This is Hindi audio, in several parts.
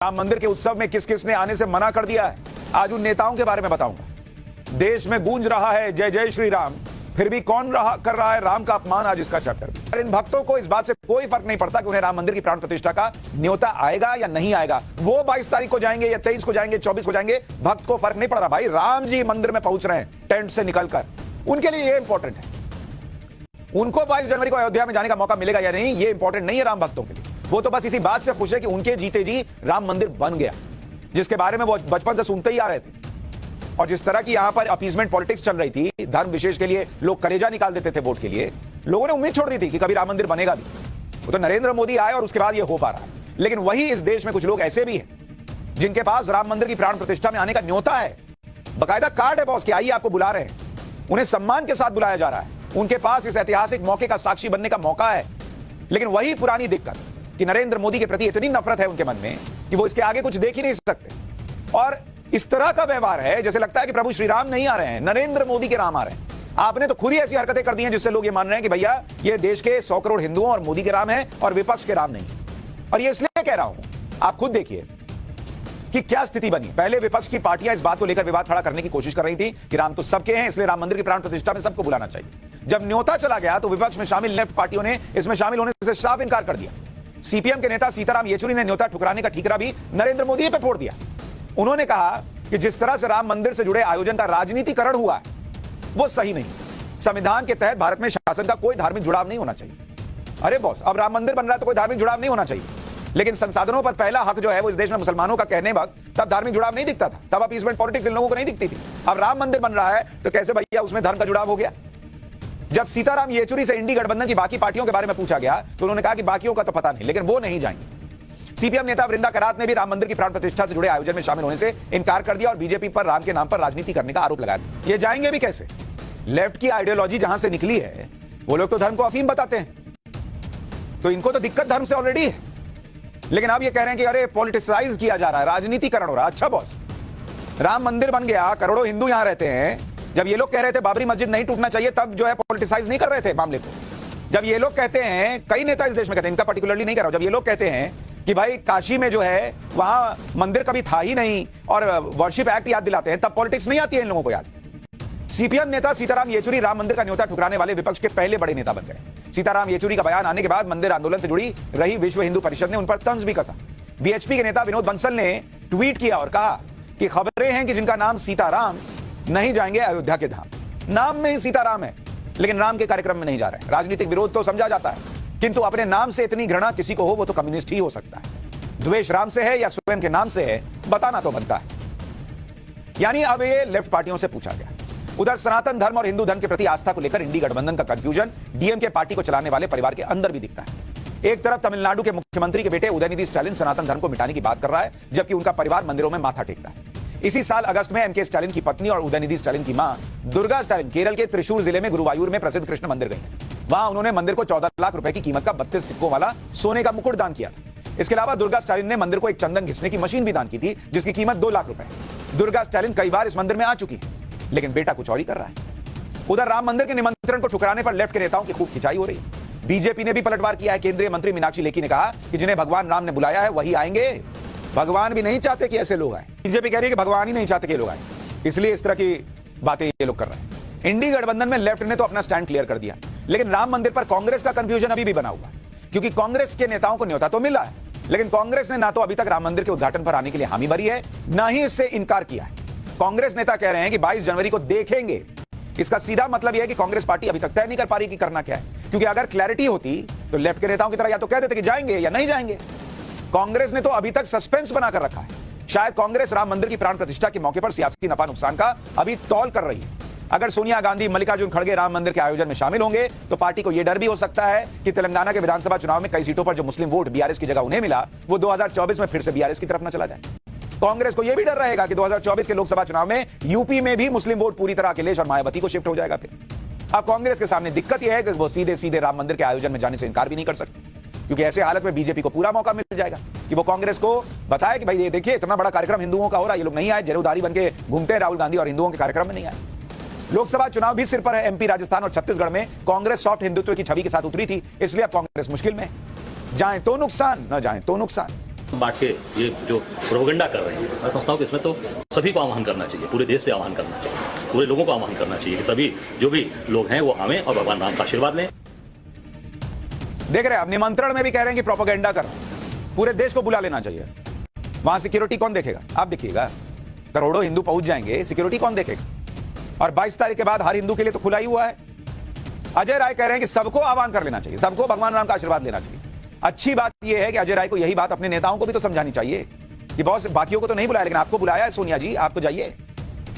राम मंदिर के उत्सव में किस किस ने आने से मना कर दिया है, आज उन नेताओं के बारे में बताऊंगा। देश में गूंज रहा है जय जय श्री राम, फिर भी कौन कर रहा है राम का अपमान, आज इसका चैप्टर। इन भक्तों को इस बात से कोई फर्क नहीं पड़ता कि उन्हें राम मंदिर की प्राण प्रतिष्ठा का न्योता आएगा या नहीं आएगा। वो 22 तारीख को जाएंगे या 23 को जाएंगे, 24 को जाएंगे, भक्त को फर्क नहीं पड़ रहा। भाई राम जी मंदिर में पहुंच रहे हैं टेंट से निकलकर, उनके लिए ये इंपॉर्टेंट है। उनको 22 जनवरी को अयोध्या में जाने का मौका मिलेगा या नहीं, ये इंपॉर्टेंट नहीं है राम भक्तों के लिए। वो तो बस इसी बात से खुश है कि उनके जीते जी राम मंदिर बन गया, जिसके बारे में वो बचपन से सुनते ही आ रहे थे। और जिस तरह की यहां पर अपीजमेंट पॉलिटिक्स चल रही थी, धर्म विशेष के लिए लोग कलेजा निकाल देते थे वोट के लिए, लोगों ने उम्मीद छोड़ दी थी कि कभी राम मंदिर बनेगा भी। वो तो नरेंद्र मोदी आए और उसके बाद ये हो पा रहा है। लेकिन वही इस देश में कुछ लोग ऐसे भी हैं जिनके पास राम मंदिर की प्राण प्रतिष्ठा में आने का न्योता है, बकायदा कार्ड है बॉस कि आइए आपको बुला रहे हैं, उन्हें सम्मान के साथ बुलाया जा रहा है, उनके पास इस ऐतिहासिक मौके का साक्षी बनने का मौका है। लेकिन वही पुरानी दिक्कत कि नरेंद्र मोदी के प्रति इतनी नफरत है उनके मन में कि वो इसके आगे कुछ देख ही नहीं सकते। और इस तरह का व्यवहार है जैसे लगता है कि प्रभु श्री राम नहीं आ रहे हैं, नरेंद्र मोदी के राम आ रहे हैं। आपने तो खुद ही ऐसी हरकतें कर दी हैं जिससे लोग ये मान रहे हैं कि भैया ये देश के 100 करोड़ हिंदुओं और मोदी के राम है और विपक्ष के राम नहीं। और ये इसलिए कह रहा हूं, आप खुद देखिए कि क्या स्थिति बनी। पहले विपक्ष की पार्टियां इस बात को लेकर विवाद खड़ा करने की कोशिश कर रही थी कि राम तो सबके हैं, इसलिए राम मंदिर की प्राण प्रतिष्ठा में सबको बुलाना चाहिए। जब न्योता चला गया तो विपक्ष में शामिल लेफ्ट पार्टियों ने इसमें शामिल होने से साफ इनकार कर दिया। सीपीएम के नेता सीताराम येचुरी ने न्योता ठुकराने का ठीकरा भी नरेंद्र मोदी पे फोड़ दिया। उन्होंने कहा कि जिस तरह से राम मंदिर से जुड़े आयोजन का राजनीतिकरण हुआ है वो सही नहीं। संविधान के तहत भारत में शासन का कोई धार्मिक जुड़ाव नहीं होना चाहिए। अरे बॉस, अब राम मंदिर बन रहा है तो कोई धार्मिक जुड़ाव नहीं होना चाहिए, लेकिन संसाधनों पर पहला हक जो है वो इस देश में मुसलमानों का कहने वक्त तब धार्मिक जुड़ाव नहीं दिखता था, तब अपीजमेंट पॉलिटिक्स इन लोगों को नहीं दिखती थी। अब राम मंदिर बन रहा है तो कैसे भैया उसमें धर्म का जुड़ाव हो गया। जब सीताराम येचुरी से इंडी गठबंधन की बाकी पार्टियों के बारे में पूछा गया तो उन्होंने कहा कि बाकियों का तो पता नहीं, लेकिन वो नहीं जाएंगे। सीपीएम नेता वृंदा करात ने भी राम मंदिर की प्राण प्रतिष्ठा से जुड़े आयोजन में शामिल होने से इनकार कर दिया और बीजेपी पर राम के नाम पर राजनीति करने का आरोप लगाया। ये जाएंगे भी कैसे? लेफ्ट की आइडियोलॉजी जहां से निकली है वो लोग तो धर्म को अफीम बताते हैं, तो इनको तो दिक्कत धर्म से ऑलरेडी है। लेकिन अब ये कह रहे हैं कि अरे पॉलिटिसाइज किया जा रहा है, राजनीतिकरण हो रहा है। अच्छा बॉस, राम मंदिर बन गया, करोड़ों हिंदू यहां रहते हैं। जब ये लोग कह रहे थे बाबरी मस्जिद नहीं टूटना चाहिए, तब जो है पॉलिटिसाइज नहीं कर रहे थे मामले को। जब ये लोग कहते हैं, कई नेता इस देश में कहते हैं, इनका पर्टिकुलरली नहीं कर रहा हूं, जब ये लोग कहते हैं कि भाई काशी में जो है वहां मंदिर कभी था ही नहीं और वर्शिप एक्ट याद दिलाते हैं, तब पॉलिटिक्स नहीं आती है इन लोगों को याद। सीपीएम नेता सीताराम येचुरी राम मंदिर का न्योता ठुकराने वाले विपक्ष के पहले बड़े नेता बन गए। सीताराम येचुरी का बयान आने के बाद मंदिर आंदोलन से जुड़ी रही विश्व हिंदू परिषद ने उन पर तंज भी कसा। बीएचपी के नेता विनोद बंसल ने ट्वीट किया और कहा कि खबरें हैं कि जिनका नाम सीताराम नहीं जाएंगे अयोध्या के धाम। नाम में ही सीताराम है लेकिन राम के कार्यक्रम में नहीं जा रहे हैं। राजनीतिक विरोध तो समझा जाता है, किंतु अपने नाम से इतनी घृणा किसी को हो वो तो कम्युनिस्ट ही हो सकता है। द्वेष राम से है या स्वयं के नाम से है, बताना तो बनता है। यानी अब ये लेफ्ट पार्टियों से पूछा गया। उधर सनातन धर्म और हिंदू धर्म के प्रति आस्था को लेकर इंडी गठबंधन का कंफ्यूजन डीएमके पार्टी को चलाने वाले परिवार के अंदर भी दिखता है। एक तरफ तमिलनाडु के मुख्यमंत्री के बेटे उदयनिधि स्टालिन सनातन धर्म को मिटाने की बात कर रहा है, जबकि उनका परिवार मंदिरों में माथा टेकता है। इसी साल अगस्त में एमके स्टालिन की पत्नी और उदयनिधि स्टालिन की मां दुर्गा स्टालिन केरल के त्रिशूर जिले में गुरुवायूर में प्रसिद्ध कृष्ण मंदिर गई। वहां उन्होंने मंदिर को 14 लाख रुपए की कीमत का 32 सिक्कों वाला सोने का मुकुट दान किया। इसके अलावा दुर्गा स्टालिन ने मंदिर को एक चंदन घिसने की मशीन भी दान की थी, जिसकी कीमत 2 लाख रुपए। दुर्गा स्टालिन कई बार इस मंदिर में आ चुकी है, लेकिन बेटा कुछ और ही कर रहा है। उधर राम मंदिर के निमंत्रण को ठुकराने पर लेफ्ट के नेताओं की खूब खिंचाई हो रही है। बीजेपी ने भी पलटवार किया है। केंद्रीय मंत्री मीनाक्षी लेखी ने कहा कि जिन्हें भगवान राम ने बुलाया है वही आएंगे, भगवान भी नहीं चाहते कि ऐसे लोग आए। बीजेपी कह रही है कि भगवान ही नहीं चाहते कि लोग आए, इसलिए इस तरह की बातें ये लोग कर रहे हैं। इंडी गठबंधन में लेफ्ट ने तो अपना स्टैंड क्लियर कर दिया, लेकिन राम मंदिर पर कांग्रेस का कंफ्यूजन अभी भी बना हुआ है, क्योंकि कांग्रेस के नेताओं को न्योता तो मिला है, लेकिन कांग्रेस ने ना तो अभी तक राम मंदिर के उद्घाटन पर आने के लिए हामी भरी है, ना ही इससे इनकार किया है। कांग्रेस नेता कह रहे हैं कि 22 जनवरी को देखेंगे। इसका सीधा मतलब यह है कि कांग्रेस पार्टी अभी तक तय नहीं कर पा रही कि करना क्या है, क्योंकि अगर क्लैरिटी होती तो लेफ्ट के नेताओं की तरह या तो कह देते कि जाएंगे या नहीं जाएंगे। कांग्रेस ने तो अभी तक सस्पेंस बनाकर रखा है। शायद कांग्रेस राम मंदिर की प्राण प्रतिष्ठा के मौके पर सियासी नफा नुकसान का अभी तौल कर रही है। अगर सोनिया गांधी, मल्लिकार्जुन खड़गे राम मंदिर के आयोजन में शामिल होंगे तो पार्टी को यह डर भी हो सकता है कि तेलंगाना के विधानसभा चुनाव में कई सीटों पर जो मुस्लिम वोट बीआरएस की जगह उन्हें मिला, वो 2024 में फिर से बीआरएस की तरफ न चला जाए। कांग्रेस को यह भी डर रहेगा कि 2024 के लोकसभा चुनाव में यूपी में भी मुस्लिम वोट पूरी तरह अखिलेश और मायावती को शिफ्ट हो जाएगा। फिर अब कांग्रेस के सामने दिक्कत यह है कि वो सीधे सीधे राम मंदिर के आयोजन में जाने से इनकार भी नहीं कर सकते, क्योंकि ऐसे हालत में बीजेपी को पूरा मौका मिल जाएगा कि वो कांग्रेस को बताए कि भाई ये देखिए इतना बड़ा कार्यक्रम हिंदुओं का हो रहा है, ये लोग नहीं आए, जरूदारी बन के घूमते हैं राहुल गांधी और हिंदुओं के कार्यक्रम में नहीं आए। लोकसभा चुनाव भी सिर पर है। एमपी, राजस्थान और छत्तीसगढ़ में कांग्रेस सॉफ्ट हिंदुत्व की छवि के साथ उतरी थी, इसलिए अब कांग्रेस मुश्किल में। जाए तो नुकसान, न जाए तो नुकसान। बांट के ये जो प्रोपेगेंडा कर रहे हैं, मैं समझता हूँ कि इसमें तो सभी को आह्वान करना चाहिए, पूरे देश से आह्वान करना चाहिए, पूरे लोगों को आह्वान करना चाहिए कि सभी जो भी लोग हैं वो आवें और भगवान राम का आशीर्वाद लें। देख रहे हैं, अब निमंत्रण में भी कह रहे हैं कि प्रोपेगेंडा कर, पूरे देश को बुला लेना चाहिए। वहां सिक्योरिटी कौन देखेगा? आप देखिएगा, करोड़ों हिंदू पहुंच जाएंगे, सिक्योरिटी कौन देखेगा? और 22 तारीख के बाद हर हिंदू के लिए तो खुला ही हुआ है। अजय राय कह रहे हैं कि सबको आह्वान कर लेना चाहिए, सबको भगवान राम का आशीर्वाद लेना चाहिए। अच्छी बात यह है कि अजय राय को यही बात अपने नेताओं को भी तो समझानी चाहिए कि बहुत बाकियों को तो नहीं बुलाया, लेकिन आपको बुलाया है सोनिया जी, आप तो जाइए।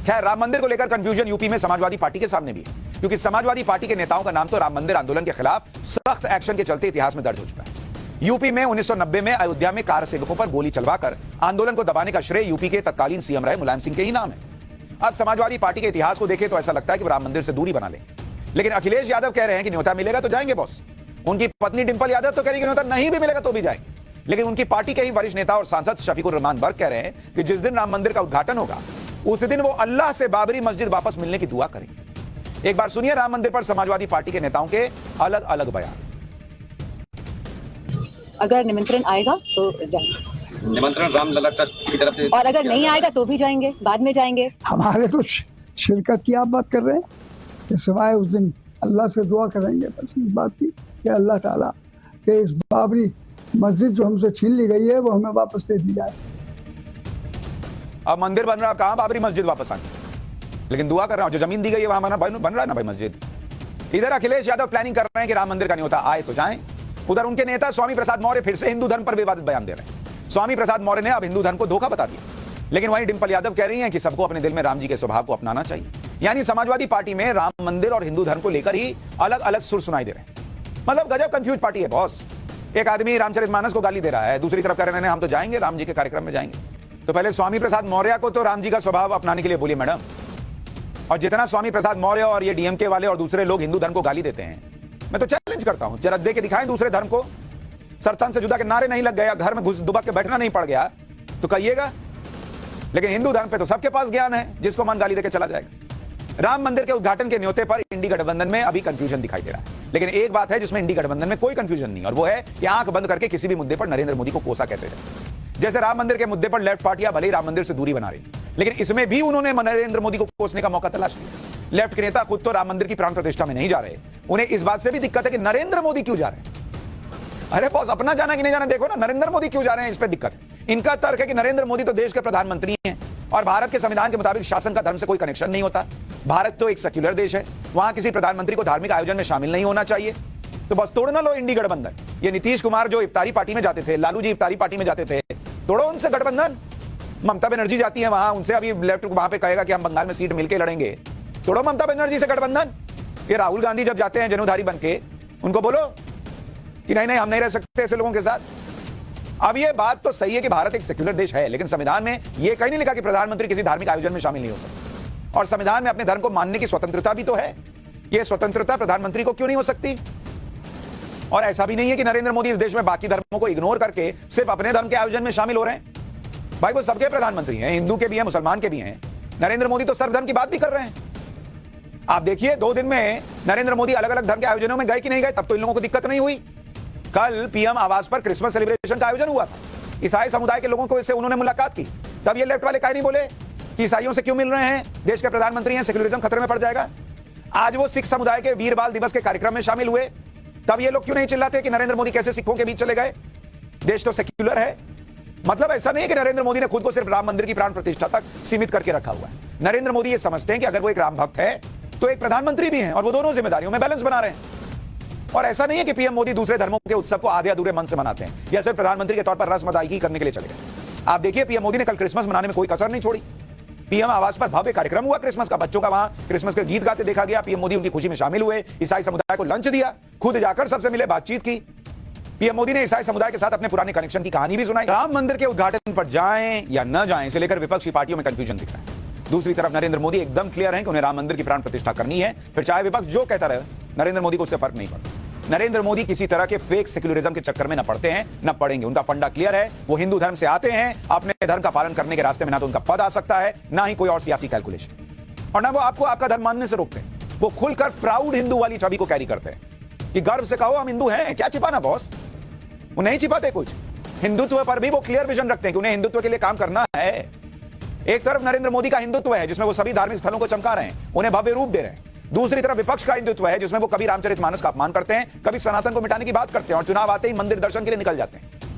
खैर, राम मंदिर को लेकर कंफ्यूजन यूपी में समाजवादी पार्टी के सामने भी है, क्योंकि समाजवादी पार्टी के नेताओं का नाम तो राम मंदिर आंदोलन के खिलाफ सख्त एक्शन के चलते इतिहास में दर्ज हो चुका है। यूपी में 1990 में अयोध्या में कार सेवकों पर गोली चलवाकर आंदोलन को दबाने का श्रेय यूपी के तत्कालीन सीएम रहे मुलायम सिंह के ही नाम है। अब समाजवादी पार्टी के इतिहास को देखें तो ऐसा लगता है कि वो राम मंदिर से दूरी बना लेंगे, लेकिन अखिलेश यादव कह रहे हैं कि न्योता मिलेगा तो जाएंगे बॉस। उनकी पत्नी डिंपल यादव तो कह रही है कि न्योता नहीं भी मिलेगा तो भी जाएंगे, लेकिन उनकी पार्टी के ही वरिष्ठ नेता और सांसद शफीकुर रहमान बर्क कह रहे हैं कि जिस दिन राम मंदिर का उद्घाटन होगा उस दिन वो अल्लाह से बाबरी मस्जिद वापस मिलने की दुआ करेंगे। एक बार सुनिए राम मंदिर पर समाजवादी पार्टी के नेताओं के अलग अलग बयान। अगर निमंत्रण आएगा तो जाएंगे, निमंत्रण रामलला ट्रस्ट की तरफ से, और अगर नहीं आएगा तो भी जाएंगे, बाद में जाएंगे। हमारे तो शिरकत की आप बात कर रहे हैं, कि सिवाय उस दिन अल्लाह से दुआ करेंगे बस इस बात की कि अल्लाह ताला कि इस बाबरी मस्जिद जो हमसे छीन ली गई है वो हमें वापस दे दी जाए। अब मंदिर बन रहा है, कहां बाबरी मस्जिद वापस आनी, लेकिन दुआ कर रहा हूं जो जमीन दी गई है वहां बन रहा है ना भाई मस्जिद। इधर अखिलेश यादव प्लानिंग कर रहे हैं कि राम मंदिर का नहीं होता, आए तो जाएं। उधर उनके नेता स्वामी प्रसाद मौर्य फिर से हिंदू धर्म पर विवादित बयान दे रहे हैं। स्वामी प्रसाद मौर्य ने अब हिंदू धर्म को धोखा बता दिया, लेकिन वहीं डिंपल यादव कह रही हैं कि सबको अपने दिल में राम जी के स्वभाव को अपनाना चाहिए। यानी समाजवादी पार्टी में राम मंदिर और हिंदू धर्म को लेकर ही अलग अलग सुर सुनाई दे रहे हैं। मतलब गजब कंफ्यूज पार्टी है बॉस। एक आदमी रामचरितमानस को गाली दे रहा है, दूसरी तरफ कह रहे हैं हम तो जाएंगे, राम जी के कार्यक्रम में जाएंगे। तो पहले स्वामी प्रसाद मौर्य को तो राम जी का स्वभाव अपनाने के लिए बोलिए मैडम। और जितना स्वामी प्रसाद मौर्य और ये डीएमके वाले और दूसरे लोग हिंदू धर्म को गाली देते हैं, मैं तो चैलेंज करता हूं, जरा दे के दिखाएं दूसरे धर्म को। सरतन से जुदा के नारे नहीं लग गया, घर में घुस दुबक के बैठना नहीं पड़ गया तो कहिएगा। लेकिन हिंदू धर्म पे तो सबके पास ज्ञान है, जिसको मन गाली देके चला जाएगा। राम मंदिर के उद्घाटन के न्योते पर इंडी गठबंधन में अभी कंफ्यूजन दिखाई दे रहा है, लेकिन एक बात है जिसमें इंडी गठबंधन में कोई कंफ्यूजन नहीं, और वो है कि आंख बंद करके किसी भी मुद्दे पर नरेंद्र मोदी को कोसा कैसे जाए। जैसे राम मंदिर के मुद्दे पर लेफ्ट पार्टियां भले ही राम मंदिर से दूरी बना रही, लेकिन इसमें भी उन्होंने नरेंद्र मोदी को कोसने का मौका तलाश लिया। लेफ्ट के नेता खुद तो राम मंदिर की प्राण प्रतिष्ठा में नहीं जा रहे, उन्हें इस बात से भी दिक्कत है कि नरेंद्र मोदी क्यों जा रहे हैं। अरे बॉस, अपना जाना कि नहीं जाना देखो ना, नरेंद्र मोदी क्यों जा रहे हैं इस पर दिक्कत है। इनका तर्क है कि नरेंद्र मोदी तो देश के प्रधानमंत्री हैं और भारत के संविधान के मुताबिक शासन का धर्म से कोई कनेक्शन नहीं होता। भारत तो एक सेक्युलर देश है, वहां किसी प्रधानमंत्री को धार्मिक आयोजन में शामिल नहीं होना चाहिए। तो बस तोड़ ना लो इंडी गठबंधन। ये नीतीश कुमार जो इफ्तारी पार्टी में जाते थे, लालू जी इफ्तारी पार्टी में जाते थे, तोड़ो उनसे गठबंधन। ममता बनर्जी जाती है वहां, उनसे अभी लेफ्ट वहां पे कहेगा कि हम बंगाल में सीट मिलकर लड़ेंगे, तोड़ो ममता बनर्जी से गठबंधन। ये राहुल गांधी जब जाते हैं जनुधारी बन के, उनको बोलो कि नहीं नहीं हम नहीं रह सकते ऐसे लोगों के साथ। अब ये बात तो सही है कि भारत एक सेक्युलर देश है, लेकिन संविधान में यह कहीं नहीं लिखा कि प्रधानमंत्री किसी धार्मिक आयोजन में शामिल नहीं हो सकते। और संविधान में अपने धर्म को मानने की स्वतंत्रता भी तो है, यह स्वतंत्रता प्रधानमंत्री को क्यों नहीं हो सकती। और ऐसा भी नहीं है कि नरेंद्र मोदी इस देश में बाकी धर्मों को इग्नोर करके सिर्फ अपने धर्म के आयोजन में शामिल हो रहे हैं। भाई वो सबके प्रधानमंत्री हैं, हिंदू के भी हैं, मुसलमान के भी हैं। नरेंद्र मोदी तो सर्वधर्म की बात भी कर रहे हैं। आप देखिए 2 दिन में नरेंद्र मोदी अलग अलग धर्म के आयोजनों में गए कि नहीं गए, तब तो इन लोगों को दिक्कत नहीं हुई। कल पीएम आवास पर क्रिसमस सेलिब्रेशन का आयोजन हुआ था, ईसाई समुदाय के लोगों को इससे उन्होंने मुलाकात की, तब ये लेफ्ट वाले काहे नहीं बोले कि ईसाइयों से क्यों मिल रहे हैं, देश के प्रधानमंत्री हैं, सेक्युलरिज्म खतरे में पड़ जाएगा। आज वो सिख समुदाय के वीर बाल दिवस के कार्यक्रम में शामिल हुए, तब ये लोग क्यों नहीं चिल्लाते कि नरेंद्र मोदी कैसे सिखों के बीच चले गए, देश तो सेक्युलर है। मतलब ऐसा नहीं है कि नरेंद्र मोदी ने खुद को सिर्फ राम मंदिर की प्राण प्रतिष्ठा तक सीमित करके रखा हुआ है। नरेंद्र मोदी ये समझते हैं कि अगर वो एक राम भक्त है तो एक प्रधानमंत्री भी हैं, और वो दोनों जिम्मेदारियों में बैलेंस बना रहे हैं। और ऐसा नहीं है कि पीएम मोदी दूसरे धर्मों के उत्सव को आधे अधूरे मन से मनाते हैं या सिर्फ प्रधानमंत्री के तौर पर रस्म अदायगी करने के लिए चले गए। आप देखिए पीएम मोदी ने कल क्रिसमस मनाने में कोई कसर नहीं छोड़ी। पीएम आवास पर भव्य कार्यक्रम हुआ क्रिसमस का, बच्चों का वहां क्रिसमस के गीत गाते देखा गया। पीएम मोदी उनकी खुशी में शामिल हुए, ईसाई समुदाय को लंच दिया, खुद जाकर सबसे मिले, बातचीत की। पीएम मोदी ने ईसाई समुदाय के साथ अपने पुराने कनेक्शन की कहानी भी सुनाई। राम मंदिर के उद्घाटन पर जाएं या न जाएं, इसे लेकर विपक्षी पार्टियों में कंफ्यूजन दिख रहा है। दूसरी तरफ नरेंद्र मोदी एकदम क्लियर है कि उन्हें राम मंदिर की प्राण प्रतिष्ठा करनी है, फिर चाहे विपक्ष जो कहता रहे, नरेंद्र मोदी को उससे फर्क नहीं पड़ता। नरेंद्र मोदी किसी तरह के फेक सेक्युलरिज्म के चक्कर में न पड़ते हैं, न पड़ेंगे। उनका फंडा क्लियर है, वो हिंदू धर्म से आते हैं, अपने धर्म का पालन करने के रास्ते में ना तो उनका पद आ सकता है, ना ही कोई और सियासी कैलकुलेशन, और ना वो आपको आपका धर्म मानने से रोकते हैं। वो खुलकर प्राउड हिंदू वाली छवि को कैरी करते हैं कि गर्व से कहो हम हिंदू हैं, क्या छिपाना बॉस। वो नहीं छिपाते कुछ, हिंदुत्व पर भी वो क्लियर विजन रखते हैं कि उन्हें हिंदुत्व के लिए काम करना है। एक तरफ नरेंद्र मोदी का हिंदुत्व है जिसमें वो सभी धार्मिक स्थलों को चमका रहे हैं, उन्हें भव्य रूप दे रहे हैं। दूसरी तरफ विपक्ष का हिंदुत्व है जिसमें वो कभी रामचरितमानस का अपमान करते हैं, कभी सनातन को मिटाने की बात करते हैं और चुनाव आते ही मंदिर दर्शन के लिए निकल जाते हैं।